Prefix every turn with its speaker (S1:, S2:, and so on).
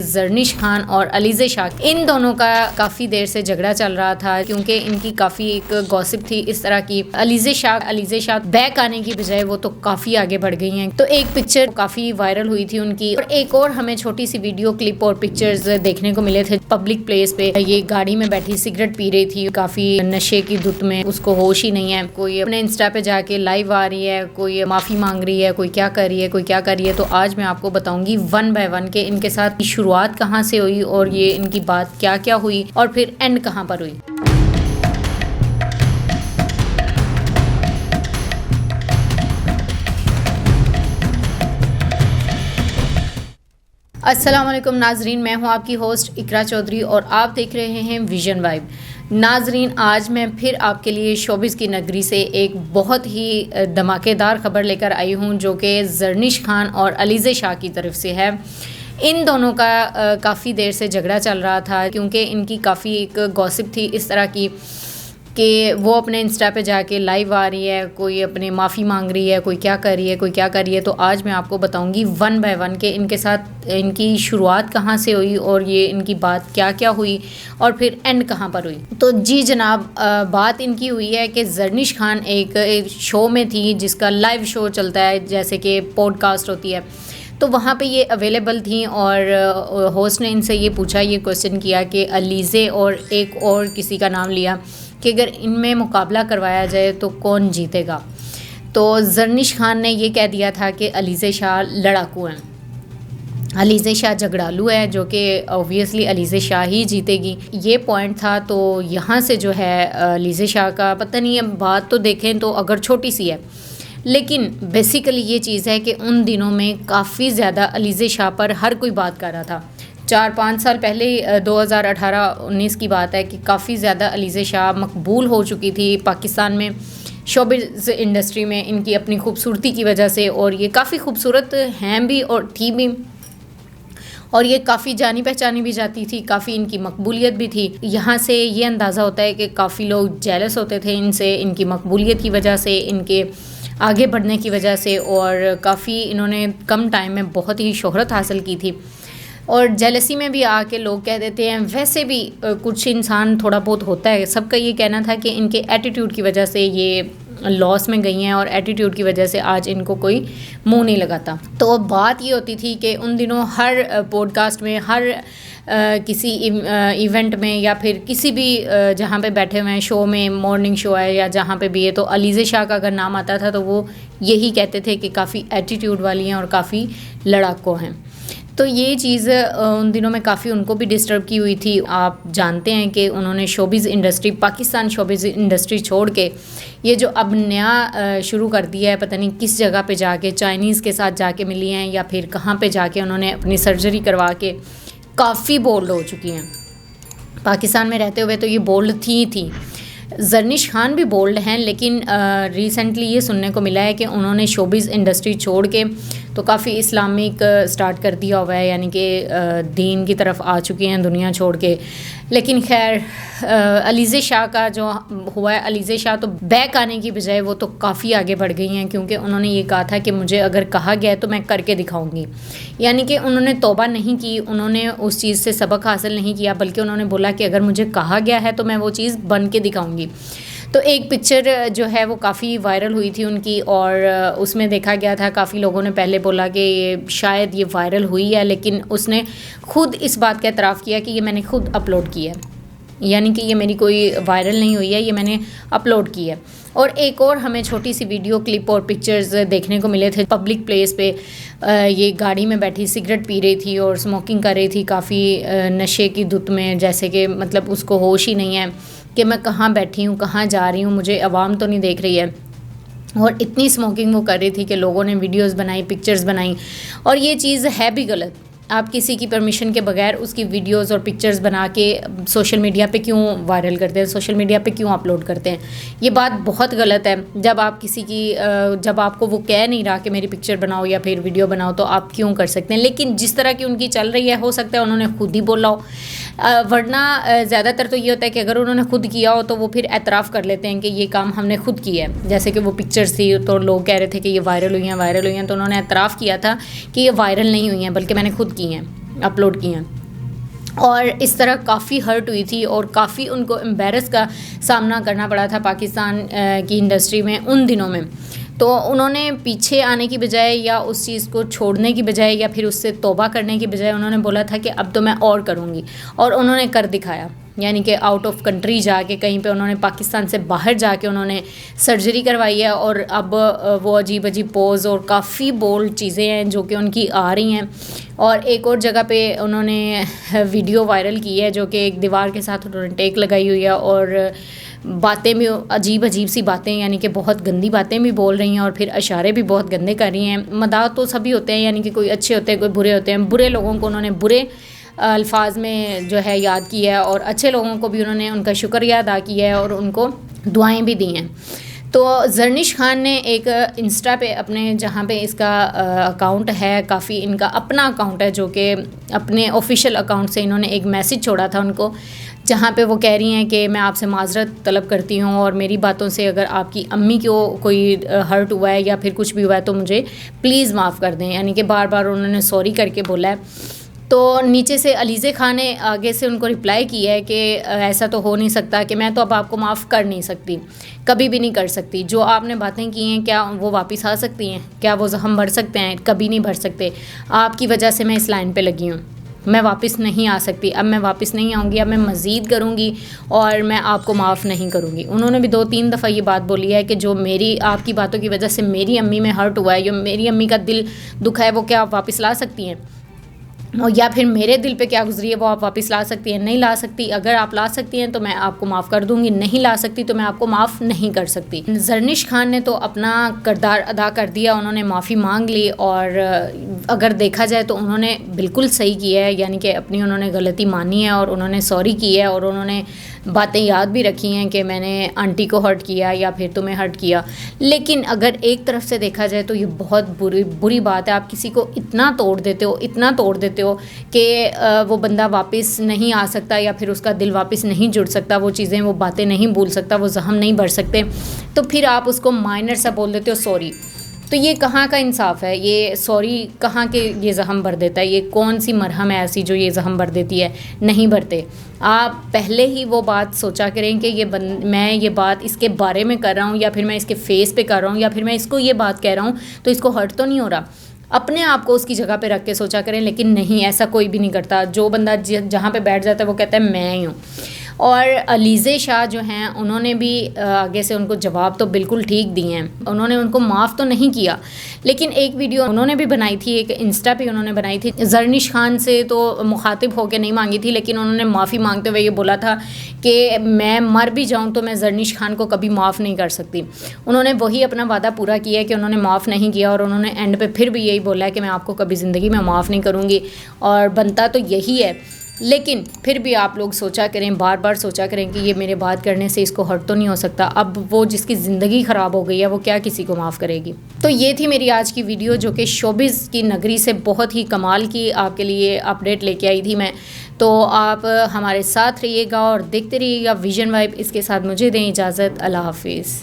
S1: जरनिश खान और अलीज़े शाह, इन दोनों का काफ़ी देर से झगड़ा चल रहा था क्योंकि इनकी काफ़ी एक गॉसिप थी इस तरह की। अलीज़े शाह बैक आने की बजाय वो तो काफ़ी आगे बढ़ गई हैं। तो एक पिक्चर काफ़ी वायरल हुई थी उनकी, और एक और हमें छोटी सी वीडियो क्लिप और पिक्चर्स देखने को मिले थे पब्लिक प्लेस पे। ये गाड़ी में बैठी सिगरेट पी रही थी, काफ़ी नशे की धुत में, उसको होश ही नहीं है। कोई अपने इंस्टा पे जाके लाइव आ रही है, कोई माफ़ी मांग रही है, कोई क्या कर रही है, कोई क्या कर रही है। तो आज मैं आपको बताऊंगी 1 बाय 1 के इनके साथ शुरुआत कहाँ से हुई और ये इनकी बात क्या क्या हुई और फिर एंड कहाँ पर हुई। अस्सलाम वालेकुम नाजरीन, मैं हूं आपकी होस्ट इकरा चौधरी और आप देख रहे हैं विजन वाइब। नाजरीन, आज मैं फिर आपके लिए शोबिज़ की नगरी से एक बहुत ही धमाकेदार ख़बर लेकर आई हूं जो कि जरनिश खान और अलीज़े शाह की तरफ से है। इन दोनों का काफ़ी देर से झगड़ा चल रहा था क्योंकि इनकी काफ़ी एक गॉसिप थी इस तरह की कि वो अपने इंस्टा पे जाके लाइव आ रही है, कोई अपने माफ़ी मांग रही है, कोई क्या कर रही है, कोई क्या कर रही है। तो आज मैं आपको बताऊंगी 1 बाय 1 के इनके साथ इनकी शुरुआत कहाँ से हुई और ये इनकी बात क्या क्या हुई और फिर एंड कहाँ पर हुई। तो जी जनाब, बात इनकी हुई है कि जरनिश खान एक शो में थी जिसका लाइव शो चलता है, जैसे कि पॉडकास्ट होती है। तो वहाँ पे ये अवेलेबल थी और होस्ट ने इनसे ये पूछा, ये क्वेश्चन किया कि अलीज़े और एक और किसी का नाम लिया कि अगर इनमें मुकाबला करवाया जाए तो कौन जीतेगा। तो जरनिश खान ने ये कह दिया था कि अलीज़े शाह लड़ाकू हैं, अलीज़े शाह झगड़ालू है, जो कि ऑब्वियसली अलीज़े शाह ही जीतेगी, ये पॉइंट था। तो यहाँ से जो है अलीज़े शाह का पता नहीं है, बात तो देखें तो अगर छोटी सी है लेकिन बेसिकली ये चीज़ है कि उन दिनों में काफ़ी ज़्यादा अलीज़े शाह पर हर कोई बात कर रहा था। 4-5 साल पहले 2018-19 की बात है कि काफ़ी ज़्यादा अलीज़े शाह मकबूल हो चुकी थी पाकिस्तान में शोबिज़ इंडस्ट्री में इनकी अपनी खूबसूरती की वजह से, और ये काफ़ी खूबसूरत हैं भी और थी भी, और ये काफ़ी जानी पहचानी भी जाती थी, काफ़ी इनकी मकबूलियत भी थी। यहाँ से ये अंदाज़ा होता है कि काफ़ी लोग जेलस होते थे इनसे, इनकी मकबूलियत की वजह से, इनके आगे बढ़ने की वजह से, और काफ़ी इन्होंने कम टाइम में बहुत ही शोहरत हासिल की थी। और जेलसी में भी आके लोग कह देते हैं, वैसे भी कुछ इंसान थोड़ा बहुत होता है। सबका ये कहना था कि इनके एटीट्यूड की वजह से ये लॉस में गई हैं और एटीट्यूड की वजह से आज इनको कोई मुंह नहीं लगाता। तो बात ये होती थी कि उन दिनों हर पॉडकास्ट में, हर किसी इवेंट में या फिर किसी भी जहाँ पे बैठे हुए हैं शो में, मॉर्निंग शो है या जहाँ पे भी है, तो अलीज़े शाह का अगर नाम आता था तो वो यही कहते थे कि काफ़ी एटीट्यूड वाली हैं और काफ़ी लड़ाकू हैं। तो ये चीज़ उन दिनों में काफ़ी उनको भी डिस्टर्ब की हुई थी। आप जानते हैं कि उन्होंने showbiz industry, Pakistan showbiz industry छोड़ के ये जो अब नया शुरू कर दिया है, पता नहीं किस जगह पे जाके चाइनीज़ के साथ जाके मिली हैं या फिर कहाँ पे जाके उन्होंने अपनी सर्जरी करवा के काफ़ी बोल्ड हो चुकी हैं। पाकिस्तान में रहते हुए तो ये बोल्ड थी। जरनिश खान भी बोल्ड हैं, लेकिन रिसेंटली ये सुनने को मिला है कि उन्होंने शोबिज़ इंडस्ट्री छोड़ के तो काफ़ी इस्लामिक स्टार्ट कर दिया हुआ है, यानी कि दीन की तरफ आ चुकी हैं दुनिया छोड़ के। लेकिन खैर अलीज़े शाह का जो हुआ है, अलीज़े शाह तो बैक आने की बजाय वो तो काफ़ी आगे बढ़ गई हैं, क्योंकि उन्होंने ये कहा था कि मुझे अगर कहा गया है तो मैं करके दिखाऊंगी। यानी कि उन्होंने तौबा नहीं की, उन्होंने उस चीज़ से सबक हासिल नहीं किया, बल्कि उन्होंने बोला कि अगर मुझे कहा गया है तो मैं वो चीज़ बन के दिखाऊंगी। तो एक पिक्चर जो है वो काफ़ी वायरल हुई थी उनकी, और उसमें देखा गया था, काफ़ी लोगों ने पहले बोला कि ये शायद ये वायरल हुई है, लेकिन उसने खुद इस बात का एतराफ़ किया कि ये मैंने खुद अपलोड की है, यानी कि ये मेरी कोई वायरल नहीं हुई है, ये मैंने अपलोड की है। और एक और हमें छोटी सी वीडियो क्लिप और पिक्चर्स देखने को मिले थे पब्लिक प्लेस पे। ये गाड़ी में बैठी सिगरेट पी रही थी और स्मोकिंग कर रही थी, काफ़ी नशे की धुत में, जैसे कि मतलब उसको होश ही नहीं है कि मैं कहाँ बैठी हूँ, कहाँ जा रही हूँ, मुझे आवाम तो नहीं देख रही है। और इतनी स्मोकिंग वो कर रही थी कि लोगों ने वीडियोस बनाई, पिक्चर्स बनाई, और ये चीज़ है भी गलत। आप किसी की परमिशन के बगैर उसकी वीडियोस और पिक्चर्स बना के सोशल मीडिया पे क्यों वायरल करते हैं, सोशल मीडिया पे क्यों अपलोड करते हैं? ये बात बहुत गलत है। जब आप किसी की जब आपको वो कह नहीं रहा कि मेरी पिक्चर बनाओ या फिर वीडियो बनाओ, तो आप क्यों कर सकते हैं? लेकिन जिस तरह की उनकी चल रही है, हो सकता है उन्होंने खुद ही बोला हो, वरना ज़्यादातर तो ये होता है कि अगर उन्होंने खुद किया हो तो वो फिर एतराफ़ कर लेते हैं कि ये काम हमने खुद किया है। जैसे कि वो पिक्चर्स थी तो लोग कह रहे थे कि ये वायरल हुई हैं, तो उन्होंने एतराफ़ किया था कि ये वायरल नहीं हुई हैं, बल्कि मैंने खुद की हैं, अपलोड की हैं। और इस तरह काफ़ी हर्ट हुई थी और काफ़ी उनको एम्बेरस का सामना करना पड़ा था पाकिस्तान की इंडस्ट्री में उन दिनों में। तो उन्होंने पीछे आने की बजाय या उस चीज़ को छोड़ने की बजाय या फिर उससे तौबा करने की बजाय उन्होंने बोला था कि अब तो मैं और करूँगी, और उन्होंने कर दिखाया। यानी कि आउट ऑफ कंट्री जाके कहीं पे उन्होंने पाकिस्तान से बाहर जाके उन्होंने सर्जरी करवाई है, और अब वो अजीब अजीब पोज और काफ़ी बोल्ड चीज़ें हैं जो कि उनकी आ रही हैं। और एक और जगह पे उन्होंने वीडियो वायरल की है जो कि एक दीवार के साथ उन्होंने टेक लगाई हुई है, और बातें भी अजीब अजीब सी बातें, यानी कि बहुत गंदी बातें भी बोल रही हैं और फिर इशारे भी बहुत गंदे कर रही हैं। मदाह तो सभी होते हैं, यानी कि कोई अच्छे होते हैं कोई बुरे होते हैं। बुरे लोगों को उन्होंने बुरे अल्फाज में जो है याद किया है, और अच्छे लोगों को भी उन्होंने उनका शुक्रिया अदा किया है और उनको दुआएं भी दी हैं। तो जरनिश खान ने एक इंस्टा पे अपने, जहाँ पे इसका अकाउंट है, काफ़ी इनका अपना अकाउंट है जो कि अपने ऑफिशियल अकाउंट से इन्होंने एक मैसेज छोड़ा था उनको, जहाँ पे वो कह रही हैं कि मैं आपसे माजरत तलब करती हूँ और मेरी बातों से अगर आपकी अम्मी को कोई हर्ट हुआ है या फिर कुछ भी हुआ है तो मुझे प्लीज़ माफ़ कर दें। यानी कि बार बार उन्होंने सॉरी करके बोला है। तो नीचे से अलीज़े खान ने आगे से उनको रिप्लाई किया है कि ऐसा तो हो नहीं सकता, कि मैं तो अब आपको माफ़ कर नहीं सकती, कभी भी नहीं कर सकती। जो आपने बातें की हैं क्या वो वापस आ सकती हैं? क्या वो ज़ख्म भर सकते हैं? कभी नहीं भर सकते। आपकी वजह से मैं इस लाइन पे लगी हूँ, मैं वापस नहीं आ सकती। अब मैं वापस नहीं आऊँगी, अब मैं मज़ीद करूँगी और मैं आपको माफ़ नहीं करूँगी। उन्होंने भी 2-3 दफ़ा ये बात बोली है कि जो मेरी आपकी बातों की वजह से मेरी अम्मी में हर्ट हुआ है, जो मेरी अम्मी का दिल दुखा है, वो क्या आप वापस ला सकती हैं? और या फिर मेरे दिल पे क्या गुजरी है वो आप वापस ला सकती हैं? नहीं ला सकती। अगर आप ला सकती हैं तो मैं आपको माफ़ कर दूंगी, नहीं ला सकती तो मैं आपको माफ़ नहीं कर सकती। जरनिश खान ने तो अपना किरदार अदा कर दिया, उन्होंने माफ़ी मांग ली, और अगर देखा जाए तो उन्होंने बिल्कुल सही किया है। यानी कि अपनी उन्होंने गलती मानी है और उन्होंने सॉरी की है, और उन्होंने बातें याद भी रखी हैं कि मैंने आंटी को हर्ट किया या फिर तुम्हें हर्ट किया। लेकिन अगर एक तरफ से देखा जाए तो ये बहुत बुरी बात है। आप किसी को इतना तोड़ देते हो, इतना तोड़ देते हो कि वो बंदा वापस नहीं आ सकता या फिर उसका दिल वापस नहीं जुड़ सकता, वो चीज़ें वो बातें नहीं भूल सकता, वो ज़ख्म नहीं भर सकते, तो फिर आप उसको माइनर सा बोल देते हो सॉरी। तो ये कहाँ का इंसाफ है? ये सॉरी कहाँ के ये ज़ख्म भर देता है? ये कौन सी मरहम है ऐसी जो ये ज़ख्म भर देती है? नहीं भरते। आप पहले ही वो बात सोचा करें कि मैं ये बात इसके बारे में कर रहा हूँ या फिर मैं इसके फेस पे कर रहा हूँ या फिर मैं इसको ये बात कह रहा हूँ तो इसको हर्ट तो नहीं हो रहा। अपने आप को उसकी जगह पे रख के सोचा करें, लेकिन नहीं, ऐसा कोई भी नहीं करता। जो बंदा जहाँ पे बैठ जाता है वो कहता है मैं ही हूँ। और अलीज़े शाह जो हैं उन्होंने भी आगे से उनको जवाब तो बिल्कुल ठीक दिए हैं। उन्होंने उनको माफ़ तो नहीं किया, लेकिन एक वीडियो उन्होंने भी बनाई थी, एक इंस्टा पे उन्होंने बनाई थी। जरनिश खान से तो मुखातिब होकर नहीं मांगी थी, लेकिन उन्होंने माफ़ी मांगते हुए ये बोला था कि मैं मर भी जाऊँ तो मैं जरनिश खान को कभी माफ़ नहीं कर सकती। उन्होंने वही अपना वादा पूरा किया कि उन्होंने माफ़ नहीं किया, और उन्होंने एंड पे फिर भी यही बोला है कि मैं आपको कभी ज़िंदगी में माफ़ नहीं करूँगी, और बनता तो यही है। लेकिन फिर भी आप लोग सोचा करें, बार बार सोचा करें कि ये मेरे बात करने से इसको हर्ट तो नहीं हो सकता। अब वो जिसकी ज़िंदगी ख़राब हो गई है वो क्या किसी को माफ़ करेगी? तो ये थी मेरी आज की वीडियो जो कि शोबिज़ की नगरी से बहुत ही कमाल की आपके लिए अपडेट लेके आई थी मैं। तो आप हमारे साथ रहिएगा और देखते रहिएगा विजन वाइब। इसके साथ मुझे दें इजाज़त। अल्लाह हाफिज़।